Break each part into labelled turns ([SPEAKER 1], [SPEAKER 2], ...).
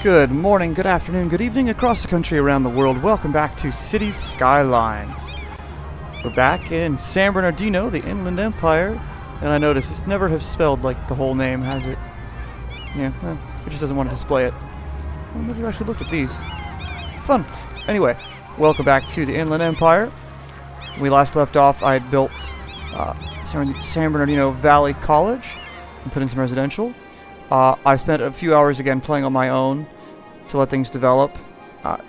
[SPEAKER 1] Good morning, good afternoon, good evening across the country, around the world. Welcome back to City Skylines. We're back in San Bernardino, the Inland Empire, and I notice it's never have spelled like the whole name, has it? Yeah, well, it just doesn't want to display it. Well, maybe I should look at these. Fun. Anyway, welcome back to the Inland Empire. When we last left off, I had built San Bernardino Valley College and put in some residential. I spent a few hours again playing on my own to let things develop.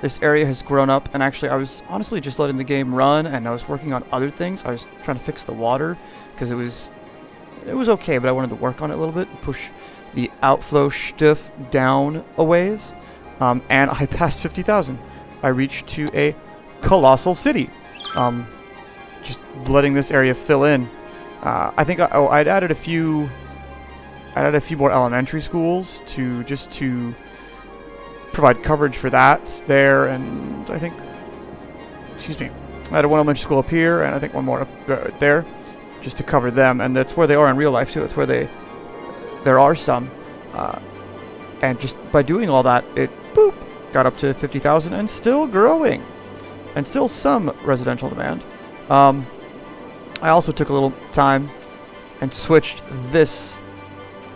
[SPEAKER 1] This area has grown up, and actually I was honestly just letting the game run, and I was working on other things. I was trying to fix the water because it was okay, but I wanted to work on it a little bit, push the outflow stuff down a ways. And I passed 50,000. I reached to a colossal city. Just letting this area fill in. I think I'd added a few more elementary schools to provide coverage for that there, and I think, I had one elementary school up here, and I think one more up there, just to cover them, and that's where they are in real life too. It's where there are some, and just by doing all that, it got up to 50,000 and still growing, and still some residential demand. I also took a little time and switched this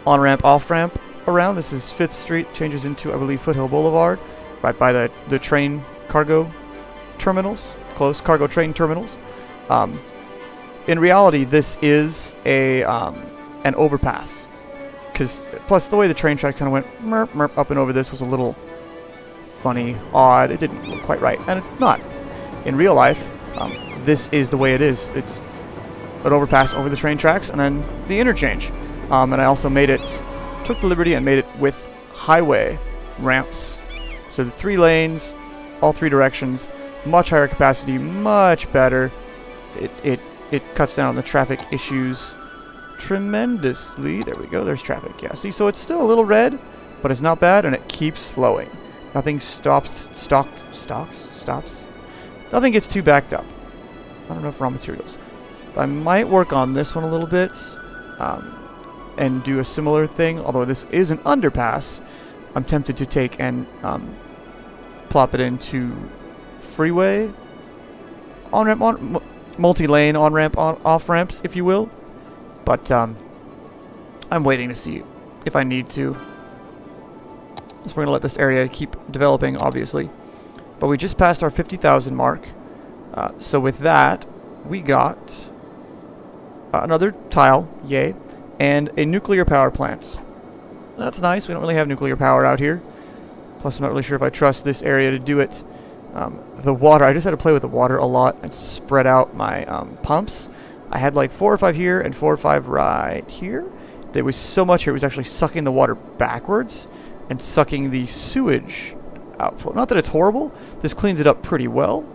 [SPEAKER 1] on-ramp, off-ramp around. This is 5th Street, changes into, I believe, Foothill Boulevard, right by the train cargo terminals, close cargo train terminals. In reality, this is an overpass, because plus the way the train track kind of went merp, merp up and over this was a little funny, odd. It didn't look quite right, and it's not. In real life, this is the way it is. It's an overpass over the train tracks and then the interchange. And I also took the liberty and made it with highway ramps. So the 3 lanes, all 3 directions, much higher capacity, much better. It cuts down on the traffic issues tremendously. There we go, there's traffic. Yeah, see, so it's still a little red, but it's not bad, and it keeps flowing. Nothing stops. Nothing gets too backed up. Not enough raw materials. I might work on this one a little bit. And do a similar thing, although this is an underpass. I'm tempted to take and plop it into freeway on-ramp, multi-lane on-ramp, off-ramps, if you will. But I'm waiting to see if I need to. So we're going to let this area keep developing, obviously. But we just passed our 50,000 mark. So with that, we got another tile, yay, and a nuclear power plant. That's nice. We don't really have nuclear power out here. Plus, I'm not really sure if I trust this area to do it. The water, I just had to play with the water a lot and spread out my pumps. I had like 4 or 5 here and 4 or 5 right here. There was so much here, it was actually sucking the water backwards and sucking the sewage outflow. Not that it's horrible. This cleans it up pretty well.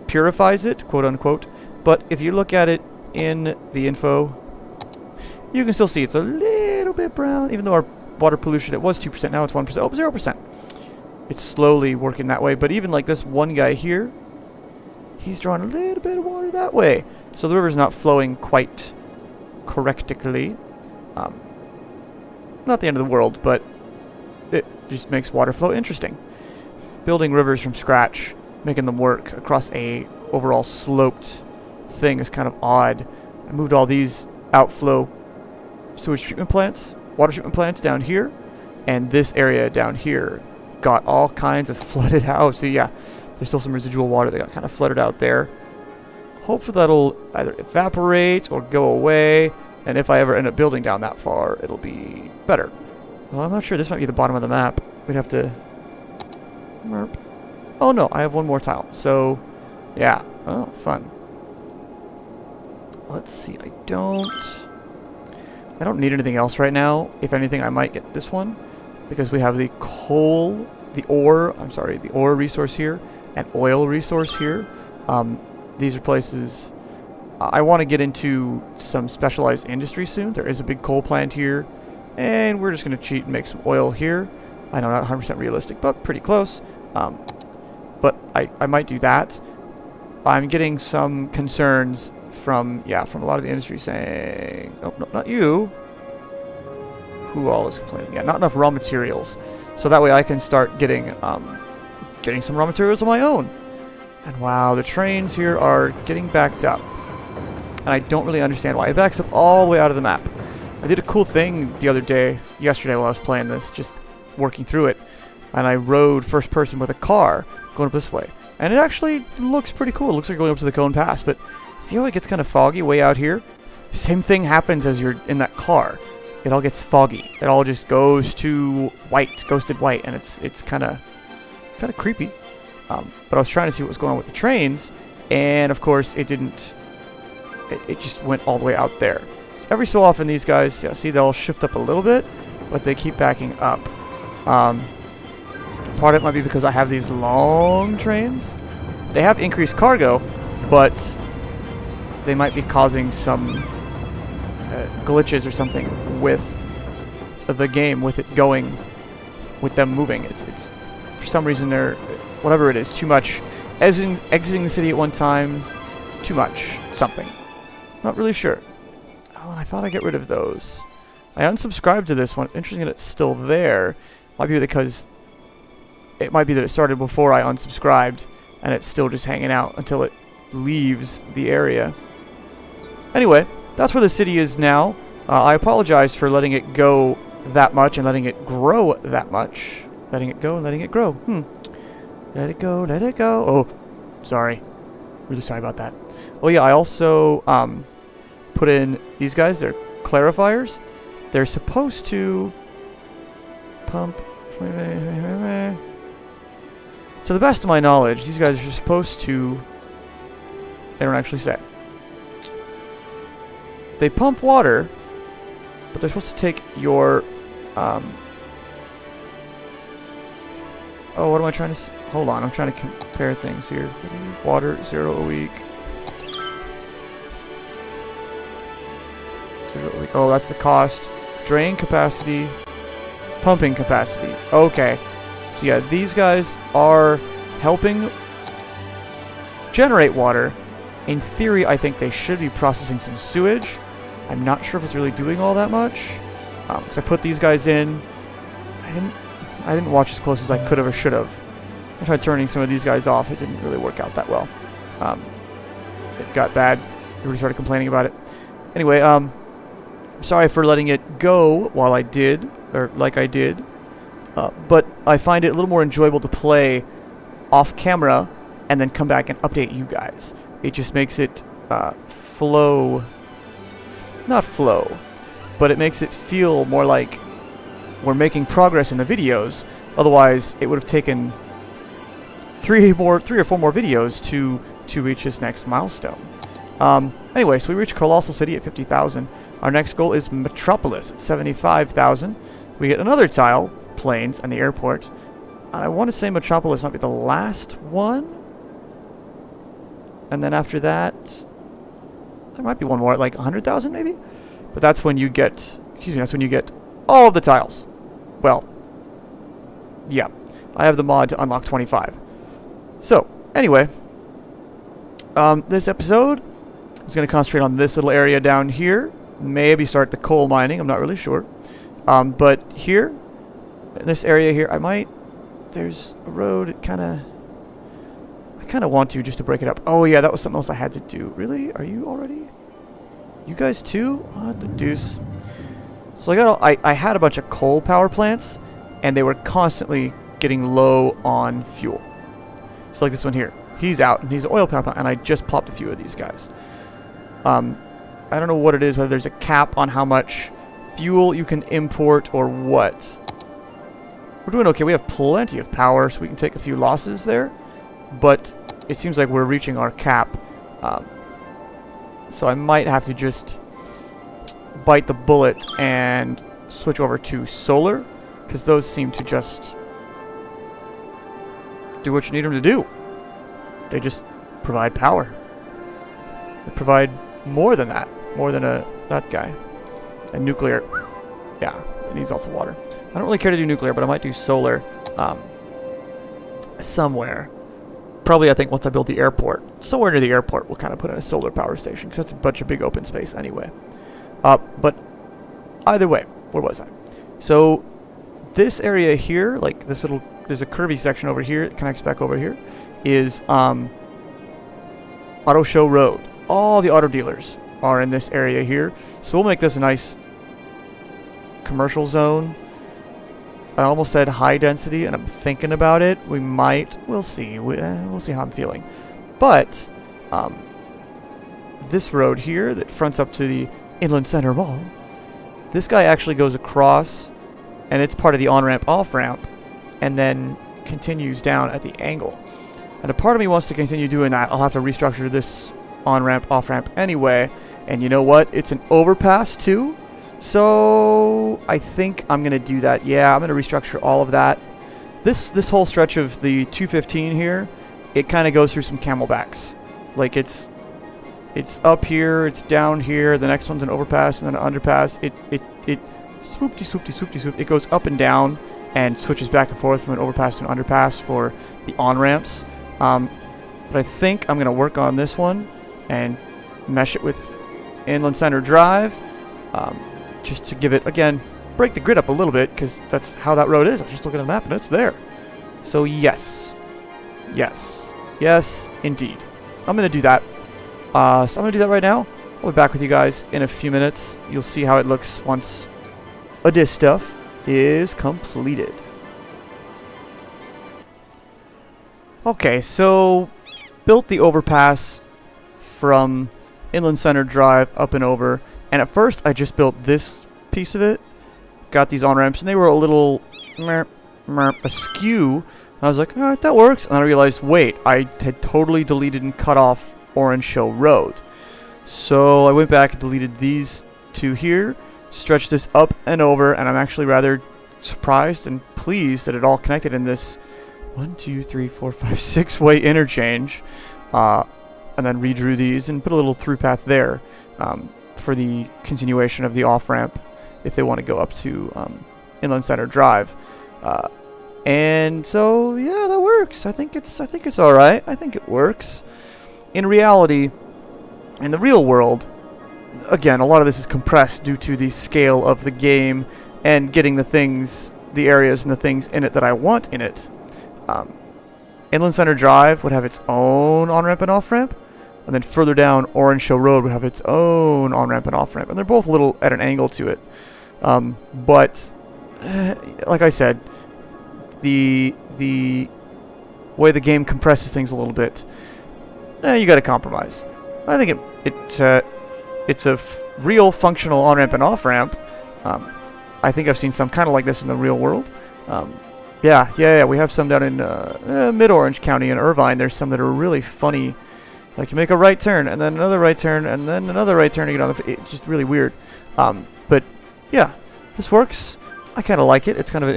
[SPEAKER 1] Purifies it, quote unquote. But if you look at it in the info, you can still see it's a little bit brown, even though our water pollution, it was 2%, now it's 1%. Oh, 0%. It's slowly working that way, but even like this one guy here, he's drawing a little bit of water that way. So the river's not flowing quite correctly. Not the end of the world, but it just makes water flow interesting. Building rivers from scratch, making them work across a overall sloped thing is kind of odd. I moved all these outflow sewage treatment plants, water treatment plants down here, and this area down here got all kinds of flooded out. So yeah, there's still some residual water that got kind of flooded out there. Hopefully that'll either evaporate or go away, and if I ever end up building down that far, it'll be better. Well, I'm not sure. This might be the bottom of the map. We'd have to... Merp. Oh no, I have one more tile. So, yeah. Oh, fun. Let's see. I don't need anything else right now. If anything, I might get this one because we have the ore resource here and oil resource here. These are places I want to get into some specialized industry soon. There is a big coal plant here, and we're just going to cheat and make some oil here. I know, not 100% realistic, but pretty close. But I might do that. I'm getting some concerns from a lot of the industry saying, oh, no, not you. Who all is complaining? Yeah, not enough raw materials. So that way I can start getting some raw materials of my own. And wow, the trains here are getting backed up. And I don't really understand why. It backs up all the way out of the map. I did a cool thing the other day, yesterday while I was playing this, just working through it. And I rode first person with a car going up this way. And it actually looks pretty cool. It looks like going up to the Cone Pass. But see how it gets kind of foggy way out here? The same thing happens as you're in that car. It all gets foggy. It all just goes to white, ghosted white. And it's kind of creepy. But I was trying to see what was going on with the trains. And of course, it didn't. It just went all the way out there. So every so often, these guys, yeah, see, they'll shift up a little bit, but they keep backing up. Part of it might be because I have these long trains. They have increased cargo, but they might be causing some glitches or something with the game, with it going, with them moving. It's for some reason they're, whatever it is, too much. Exiting the city at one time, too much something. Not really sure. Oh, and I thought I'd get rid of those. I unsubscribed to this one. Interesting that it's still there. Might be because it might be that it started before I unsubscribed and it's still just hanging out until it leaves the area. Anyway, that's where the city is now. I apologize for letting it go that much and letting it grow that much. Letting it go and letting it grow. Let it go, let it go. Oh, sorry. Really sorry about that. Oh yeah, I also put in these guys. They're clarifiers. They're supposed to pump. To the best of my knowledge, these guys are supposed to. They don't actually say. They pump water, but they're supposed to take your. Oh, what am I trying to? Hold on, I'm trying to compare things here. Water 0 a week. 0 a week. Oh, that's the cost. Drain capacity. Pumping capacity. Okay. So yeah, these guys are helping generate water. In theory, I think they should be processing some sewage. I'm not sure if it's really doing all that much. Because I put these guys in. I didn't watch as close as I could have or should have. I tried turning some of these guys off. It didn't really work out that well. It got bad. Everybody started complaining about it. Anyway, I'm sorry for letting it go while I did, or like I did. But I find it a little more enjoyable to play off camera and then come back and update you guys. It just makes it flow. Not flow, but it makes it feel more like we're making progress in the videos. Otherwise, it would have taken three or four more videos to reach this next milestone. Anyway, so we reached Colossal City at 50,000. Our next goal is Metropolis at 75,000. We get another tile, planes, and the airport. And I want to say Metropolis might be the last one. And then after that, there might be one more at like 100,000 maybe. But that's when you get, that's when you get all of the tiles. Well, yeah, I have the mod to unlock 25. So, anyway, this episode is going to concentrate on this little area down here. Maybe start the coal mining, I'm not really sure. But here, in this area here, there's a road, I kind of want to, just to break it up. Oh yeah, that was something else I had to do. Really? Are you already? You guys too? What the deuce? So I had a bunch of coal power plants, and they were constantly getting low on fuel. So like this one here, he's out, and he's an oil power plant, and I just popped a few of these guys. I don't know what it is, whether there's a cap on how much fuel you can import or what. We're doing okay. We have plenty of power, so we can take a few losses there. But it seems like we're reaching our cap. So I might have to just bite the bullet and switch over to solar, because those seem to just do what you need them to do. They just provide power. They provide more than that. More than that guy. And nuclear. Yeah, it needs lots of water. I don't really care to do nuclear, but I might do solar somewhere. Probably, I think, once I build the airport. Somewhere near the airport, we'll kind of put in a solar power station, because that's a bunch of big open space anyway. But either way, where was I? So this area here, like this little, there's a curvy section over here, it connects back over here, is Auto Show Road. All the auto dealers are in this area here. So we'll make this a nice commercial zone. I almost said high density, and I'm thinking about it. We might. We'll see. We'll see how I'm feeling. But this road here that fronts up to the Inland Center Mall, this guy actually goes across, and it's part of the on-ramp, off-ramp, and then continues down at the angle. And a part of me wants to continue doing that. I'll have to restructure this on-ramp, off-ramp anyway. And you know what? It's an overpass too. So I think I'm going to do that. Yeah, I'm going to restructure all of that. This whole stretch of the 215 here, it kind of goes through some camelbacks. Like it's up here, it's down here, the next one's an overpass and then an underpass. It swoopty swoopty swoopty swoop. It goes up and down and switches back and forth from an overpass to an underpass for the on-ramps. But I think I'm going to work on this one and mesh it with Inland Center Drive. Just to give it, again, break the grid up a little bit, because that's how that road is. I was just looking at the map and it's there. So yes. Yes. Yes, indeed. I'm going to do that. So I'm going to do that right now. I'll be back with you guys in a few minutes. You'll see how it looks once this stuff is completed. Okay, so built the overpass from Inland Center Drive up and over. And at first, I just built this piece of it, got these on-ramps, and they were a little askew. And I was like, alright, that works. And then I realized, wait, I had totally deleted and cut off Orange Show Road. So I went back and deleted these two here, stretched this up and over, and I'm actually rather surprised and pleased that it all connected in this 1, 2, 3, 4, 5, 6-way interchange. And then redrew these and put a little through path there. For the continuation of the off-ramp if they want to go up to Inland Center Drive. And so, yeah, that works. I think it's all right. I think it works. In reality, in the real world, again, a lot of this is compressed due to the scale of the game and getting the things, the areas and the things in it that I want in it. Inland Center Drive would have its own on-ramp and off-ramp. And then further down, Orange Show Road would have its own on-ramp and off-ramp. And they're both a little at an angle to it. But, like I said, the way the game compresses things a little bit, you got to compromise. I think it's a real functional on-ramp and off-ramp. I think I've seen some kind of like this in the real world. Yeah, we have some down in Mid-Orange County in Irvine. There's some that are really funny. Like you make a right turn, and then another right turn, and then another right turn to get on the... It's just really weird. But, yeah, this works. I kind of like it. It's kind of an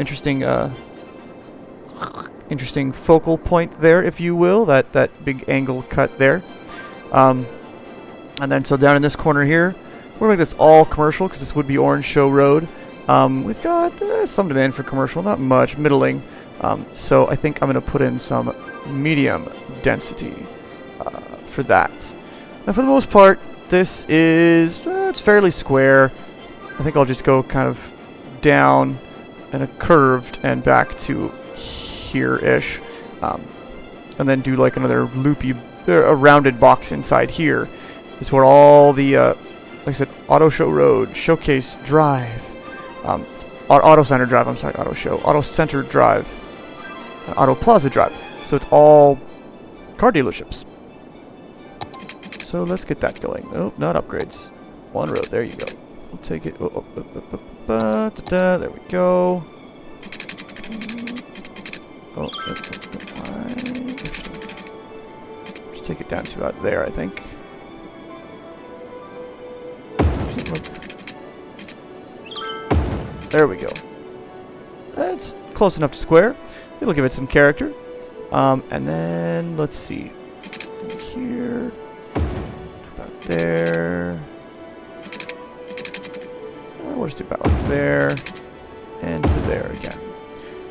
[SPEAKER 1] interesting focal point there, if you will. That big angle cut there. And then, so down in this corner here, we're going to make this all commercial, because this would be Orange Show Road. We've got some demand for commercial, not much, middling. So I think I'm going to put in some medium density for that. Now, for the most part, this is it's fairly square. I think I'll just go kind of down and a curved and back to here-ish, and then do like another loopy, a rounded box inside here. Is where all the like I said, Auto Show Road, Showcase Drive, Auto Center Drive. I'm sorry, Auto Show, Auto Center Drive, Auto Plaza Drive. So it's all car dealerships. So let's get that going. Oh, not upgrades. One road. There you go. We'll take it. There we go. Just take it down to about there, I think. There we go. That's close enough to square. It'll give it some character. And then let's see. Here. About there. We'll just do about like there. And to there again.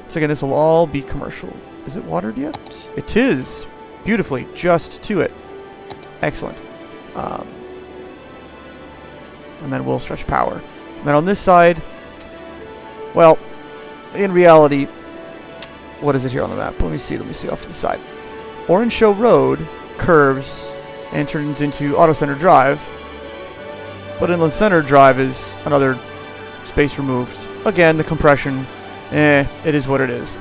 [SPEAKER 1] So again, this will all be commercial. Is it watered yet? It is. Beautifully. Just to it. Excellent. And then we'll stretch power. And then on this side, Well, in reality, what is it here on the map? Let me see off to the side. Orange Show Road curves and turns into Auto Center Drive, but Inland Center Drive is another space removed. Again, the compression, it is what it is.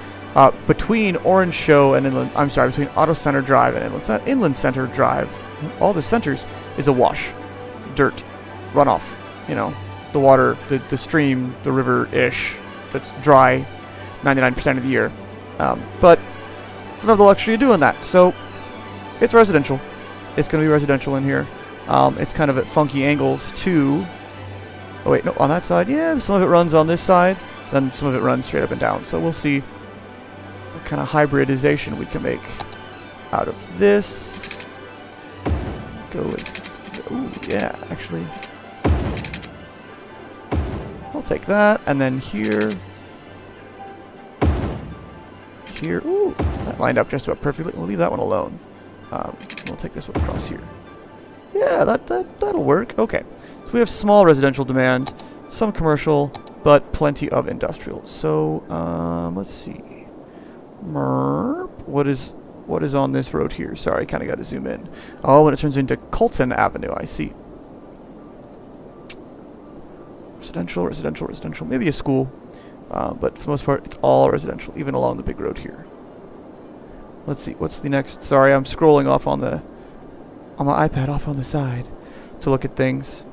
[SPEAKER 1] Between Orange Show and between Auto Center Drive and Inland Center Drive, all the centers is a wash, dirt, runoff. You know, the water, the stream, the river-ish that's dry 99% of the year. But don't have the luxury of doing that, so it's residential. It's going to be residential in here. It's kind of at funky angles too. Oh wait, no, on that side, yeah, some of it runs on this side, then some of it runs straight up and down. So we'll see what kind of hybridization we can make out of this. Go with, ooh, yeah, actually. I'll take that, and then here. Here, ooh, that lined up just about perfectly. We'll leave that one alone. We'll take this one across here. Yeah, that'll work. Okay, so we have small residential demand, some commercial, but plenty of industrial. So let's see. What is on this road here? Sorry, I kind of got to zoom in. Oh, and it turns into Colton Avenue. I see. Residential, residential, residential. Maybe a school, but for the most part, it's all residential, even along the big road here. Let's see. What's the next? Sorry, I'm scrolling off on my iPad off on the side to look at things.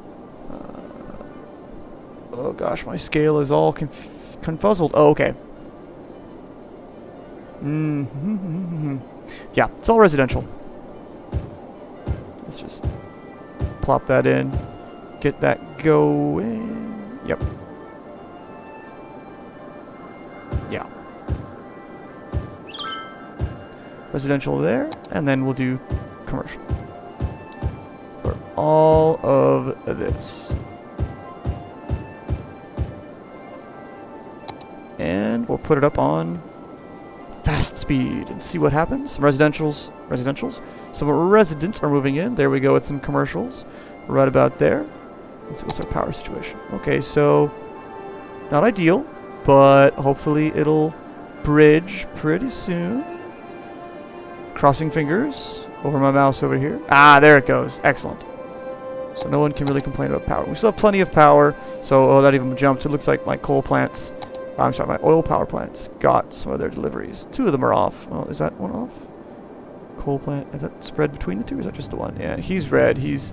[SPEAKER 1] Oh gosh, my scale is all confuzzled. Oh, okay. Yeah, it's all residential. Let's just plop that in, get that going. Yep. Yeah. Residential there, and then we'll do commercial for all of this. And we'll put it up on fast speed and see what happens. Some residentials. Some residents are moving in. There we go with some commercials. Right about there. Let's see what's our power situation. Okay, so not ideal, but hopefully it'll bridge pretty soon. Crossing fingers over my mouse over here. Ah, there it goes. Excellent. So no one can really complain about power. We still have plenty of power. So, oh, that even jumped. It looks like my coal plants, I'm sorry, my oil power plants got some of their deliveries. 2 of them are off. Oh, is that one off? Coal plant, is that spread between the 2 or is that just the one? Yeah, he's red, he's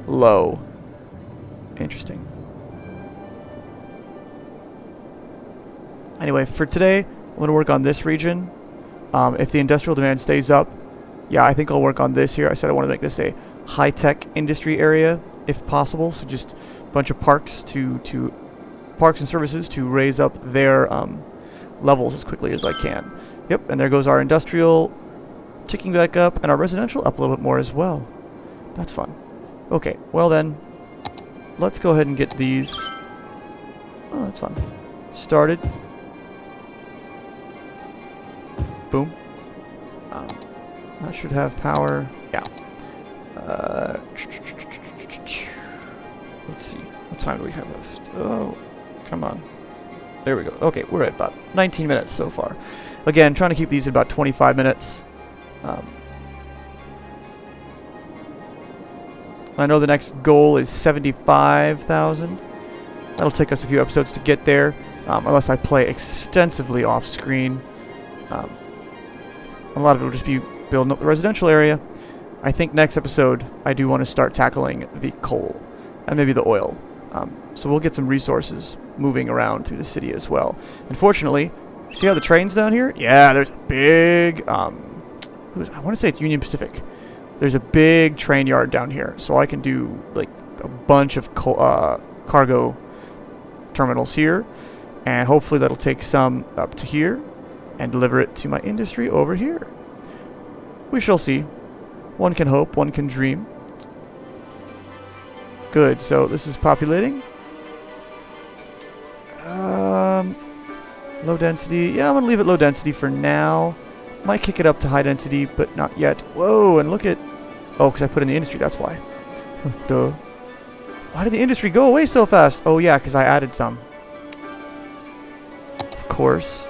[SPEAKER 1] low. Interesting. Anyway, for today, I'm going to work on this region. If the industrial demand stays up, yeah, I think I'll work on this here. I said I want to make this a high-tech industry area, if possible. So just a bunch of parks parks and services to raise up their levels as quickly as I can. Yep, and there goes our industrial ticking back up, and our residential up a little bit more as well. That's fun. Okay, well then, let's go ahead and get these. Oh, that's fun. Started. Boom. That should have power. Yeah. Let's see. What time do we have left? Oh, come on. There we go. Okay, we're at about 19 minutes so far. Again, trying to keep these at about 25 minutes. I know the next goal is 75,000. That'll take us a few episodes to get there, unless I play extensively off screen. A lot of it will just be building up the residential area. I think next episode I do want to start tackling the coal and maybe the oil. So we'll get some resources moving around through the city as well. Unfortunately, see how the train's down here? Yeah, there's a big, I want to say it's Union Pacific. There's a big train yard down here, so I can do like a bunch of cargo terminals here, and hopefully that'll take some up to here and deliver it to my industry over here. We shall see. One can hope, one can dream. Good, so this is populating. Low density. Yeah, I'm going to leave it low density for now. Might kick it up to high density, but not yet. Whoa, and look at... Oh, because I put in the industry, that's why. Duh. Why did the industry go away so fast? Oh, yeah, because I added some. course.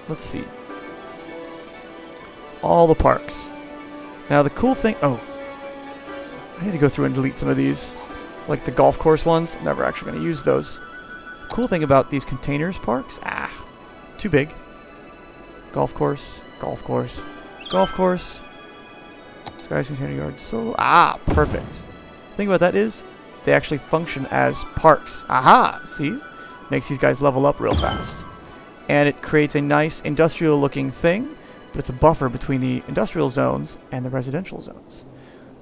[SPEAKER 1] Let's see. All the parks. Now the cool thing... Oh. I need to go through and delete some of these. Like the golf course ones. I'm never actually going to use those. Cool thing about these containers parks... too big. Golf course. Golf course. Golf course. Skies container yard. So... perfect. The thing about that is... they actually function as parks. Aha! See? Makes these guys level up real fast. And it creates a nice industrial looking thing, but it's a buffer between the industrial zones and the residential zones.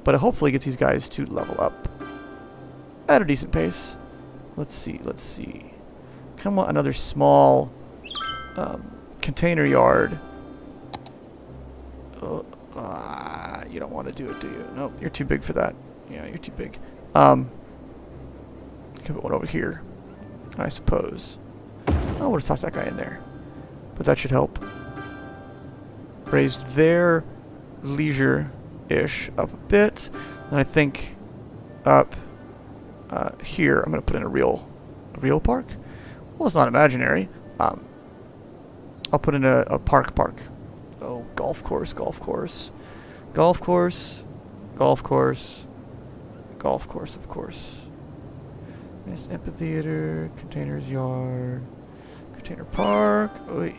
[SPEAKER 1] But it hopefully gets these guys to level up at a decent pace. Let's see, let's see. Come on, another small container yard. You don't want to do it, do you? Nope, you're too big for that. Yeah, you're too big. Give it one over here, I suppose. Oh, we'll just toss that guy in there. But that should help. Raise their leisure-ish up a bit. And I think up here, I'm going to put in a real park. Well, it's not imaginary. I'll put in a park. Oh, golf course. Golf course, of course. Nice amphitheater, containers yard, container park. Oy.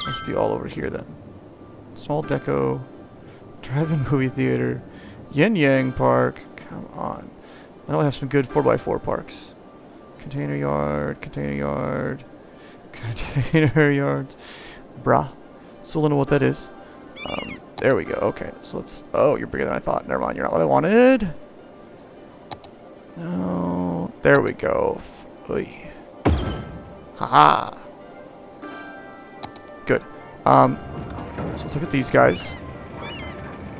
[SPEAKER 1] Must be all over here then. Small deco, drive-in movie theater, yin yang park. Come on. I know I have some good 4x4 parks. Container yard, container yards. Bruh. Still don't know what that is. There we go. Okay, so let's... Oh, you're bigger than I thought. Never mind, you're not what I wanted. No. There we go. Oy. Haha. Good. So let's look at these guys.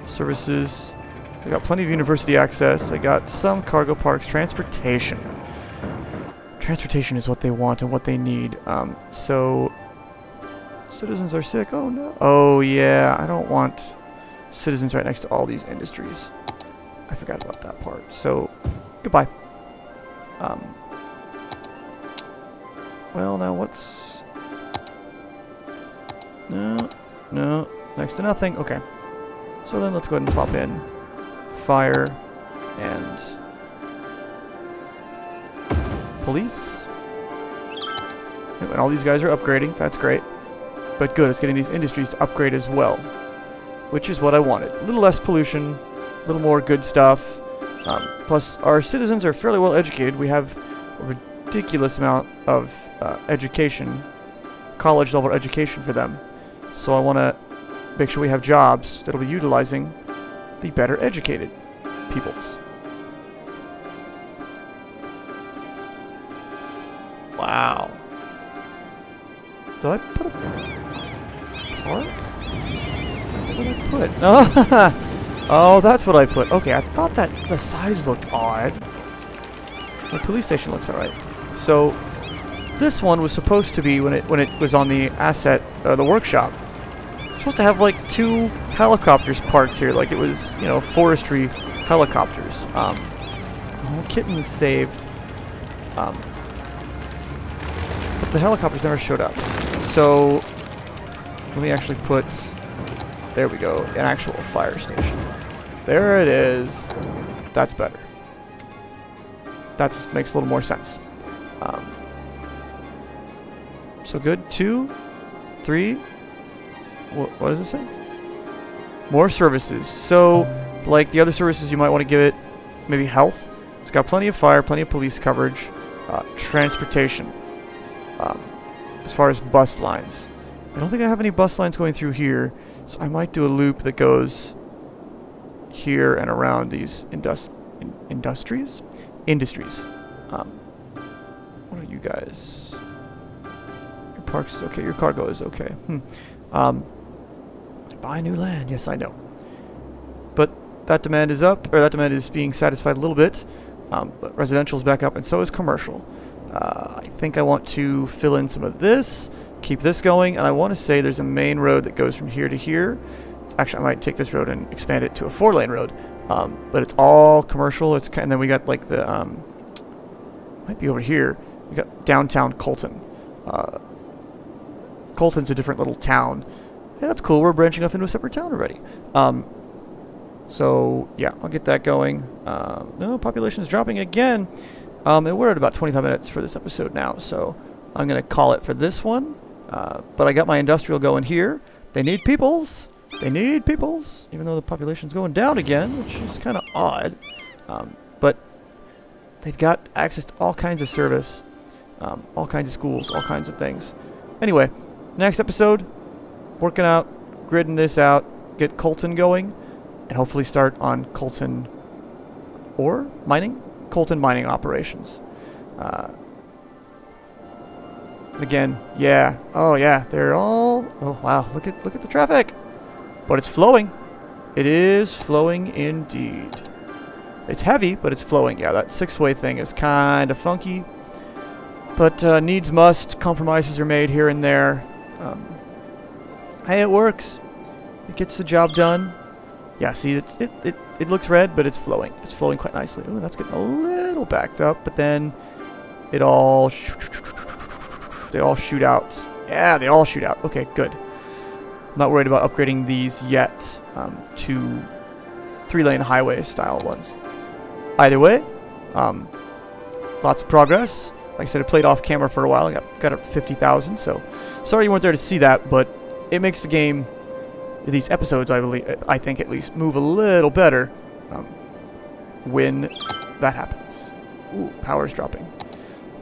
[SPEAKER 1] Services. They got plenty of university access. They got some cargo parks. Transportation. Transportation is what they want and what they need. So... Citizens are sick. Oh no. Oh yeah, I don't want citizens right next to all these industries. I forgot about that part. So, goodbye. Well, now what's... No, next to nothing. Okay. So then let's go ahead and plop in fire and police. And all these guys are upgrading. That's great. But good, it's getting these industries to upgrade as well, which is what I wanted. A little less pollution, a little more good stuff. Plus, our citizens are fairly well educated. We have a ridiculous amount of education, college-level education for them. So I want to make sure we have jobs that'll be utilizing the better educated peoples. Wow. Did I put a park? What did I put? Oh, that's what I put. Okay, I thought that the size looked odd. The police station looks alright. So, this one was supposed to be, when it was on the asset, the workshop, supposed to have like 2 helicopters parked here, like it was, you know, forestry helicopters. Oh, kittens saved. But the helicopters never showed up. So, let me actually put, there we go, an actual fire station. There it is. That's better. That makes a little more sense. So good. 2, 3. What does it say? More services. So, like the other services, you might want to give it maybe health. It's got plenty of fire, plenty of police coverage, transportation. As far as bus lines, I don't think I have any bus lines going through here, so I might do a loop that goes here and around these industries. What are you guys? Your parks is okay. Your cargo is okay. Buy new land. Yes, I know. But that demand is up, or that demand is being satisfied a little bit. But residential is back up, and so is commercial. I think I want to fill in some of this, keep this going, and I want to say there's a main road that goes from here to here. Actually, I might take this road and expand it to a 4-lane road, but it's all commercial. And then we got like the might be over here. We got downtown Colton. Colton's a different little town. Yeah, that's cool. We're branching off into a separate town already. So, yeah, I'll get that going. No, population's dropping again. And we're at about 25 minutes for this episode now, so I'm going to call it for this one. But I got my industrial going here. They need peoples. They need peoples, even though the population's going down again, which is kind of odd. But they've got access to all kinds of service, all kinds of schools, all kinds of things. Anyway, next episode, working out, gridding this out, get Colton going, and hopefully start on Colton ore mining? Colton mining operations. Again, yeah. Oh, yeah. They're all... Oh, wow. Look at the traffic. But it's flowing. It is flowing indeed. It's heavy, but it's flowing. Yeah, that six-way thing is kind of funky. But needs must. Compromises are made here and there. Hey, it works. It gets the job done. Yeah, see, it looks red, but it's flowing. It's flowing quite nicely. Ooh, that's getting a little backed up, but then it all... They all shoot out. Yeah, they all shoot out. Okay, good. Not worried about upgrading these yet to 3-lane highway style ones. Either way, lots of progress. Like I said, I played off camera for a while. I got up to 50,000, so sorry you weren't there to see that, but it makes the game, these episodes, I think at least, move a little better when that happens. Ooh, power's dropping.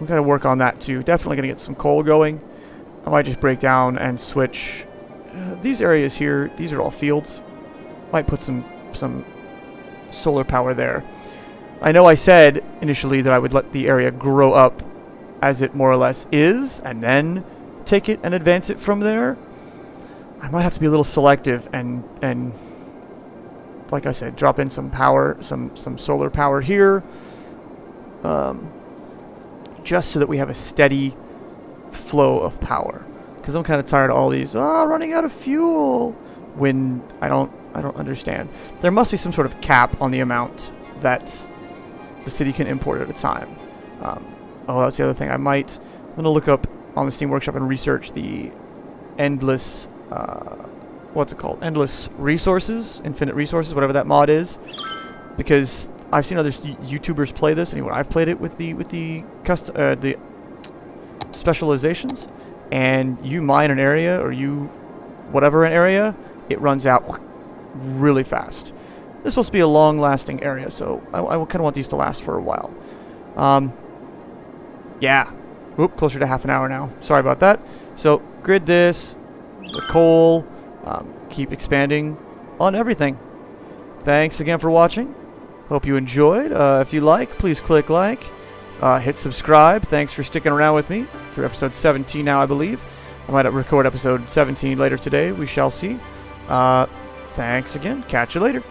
[SPEAKER 1] We've got to work on that too. Definitely going to get some coal going. I might just break down and switch. These areas here, these are all fields. Might put some solar power there. I know I said initially that I would let the area grow up as it more or less is, and then take it and advance it from there. I might have to be a little selective and like I said, drop in some power, some solar power here. Just so that we have a steady flow of power, because I'm kind of tired of all these running out of fuel when I don't understand. There must be some sort of cap on the amount that the city can import at a time. Oh, that's the other thing. I'm going to look up on the Steam Workshop and research the endless what's it called? Endless resources, infinite resources, whatever that mod is, because I've seen other YouTubers play this, and I've played it with the specializations, and you mine an area, or you whatever an area, it runs out really fast. This is supposed to be a long-lasting area, so I kind of want these to last for a while. Yeah. Oop, closer to half an hour now. Sorry about that. So, grid this, the coal, keep expanding on everything. Thanks again for watching. Hope you enjoyed. If you like, please click like. Hit subscribe. Thanks for sticking around with me through episode 17 now, I believe. I might record episode 17 later today. We shall see. Thanks again. Catch you later.